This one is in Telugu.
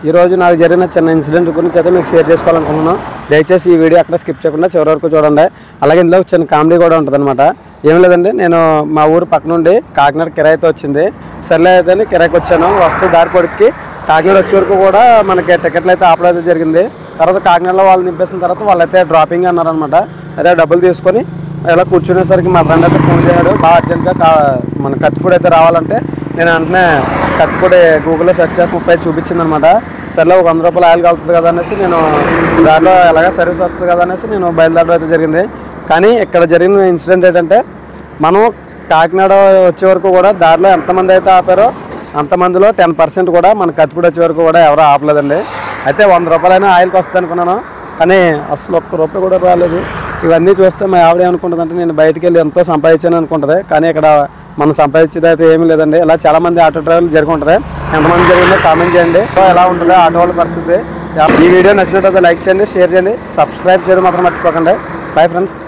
ఈరోజు నాకు జరిగిన చిన్న ఇన్సిడెంట్ గురించి అయితే మీకు షేర్ చేసుకోవాలనుకుంటున్నాను. దయచేసి ఈ వీడియో అక్కడ స్కిప్ చేయకుండా చివరి వరకు చూడండి. అలాగే ఇందులో చిన్న కామెడీ కూడా ఉంటుంది అనమాట. ఏం లేదండి, నేను మా ఊరు పక్క నుండి కాకినాడ కిరాయితో వచ్చింది. సర్లే అయితే కిరాయికి వచ్చాను. వస్తూ దారి పొడికి కాకినాడ వచ్చే వరకు కూడా మనకి టికెట్లు అయితే ఆపడం జరిగింది. తర్వాత కాకినాడలో వాళ్ళు నింపేసిన తర్వాత వాళ్ళైతే డ్రాపింగ్ అన్నారనమాట. అదే డబ్బులు తీసుకొని ఇలా కూర్చునేసరికి మా ఫ్రెండ్ అయితే ఫోన్ చేశాడు. బాగా అర్జెంట్గా మన కత్తిపూడి అయితే రావాలంటే నేను వెంటనే కత్తిపూడి గూగుల్లో సెర్చ్ చేసి 30 చూపించింది అనమాట. సర్లే ఒక 100 రూపాయలు ఆయిల్ కలుగుతుంది కదా అనేసి నేను దాంట్లో ఎలాగ సర్వీస్ వస్తుంది కదా అనేసి నేను బయలుదేరడం అయితే జరిగింది. కానీ ఇక్కడ జరిగిన ఇన్సిడెంట్ ఏంటంటే, మనం కాకినాడ వచ్చే వరకు కూడా దారిలో ఎంతమంది అయితే ఆపారో అంతమందిలో 10% కూడా మన కత్తిపూడి వచ్చే వరకు కూడా ఎవరో ఆపలేదండి. అయితే 100 రూపాయలైనా ఆయిల్కి వస్తుంది అనుకున్నాను, కానీ అసలు ఒక్క రూపాయి కూడా రాలేదు. ఇవన్నీ చూస్తే మా ఆవిడ ఏమనుకుంటుందంటే నేను బయటికి వెళ్ళి ఎంతో సంపాదించాను అనుకుంటుంది. కానీ ఇక్కడ మనం సంపాదించేది అయితే ఏమీ లేదండి. ఇలా చాలామంది ఆటో డ్రైవర్లు జరిగి ఉంటుంది. ఎంతమంది జరిగిందో కామెంట్ చేయండి. ఎలా ఉంటుందో ఆటో వాళ్ళ పరిస్థితి. ఈ వీడియో నచ్చినట్లయితే లైక్ చేయండి, షేర్ చేయండి, సబ్స్క్రైబ్ చేయడం మాత్రం మర్చిపోకండి. Bye friends.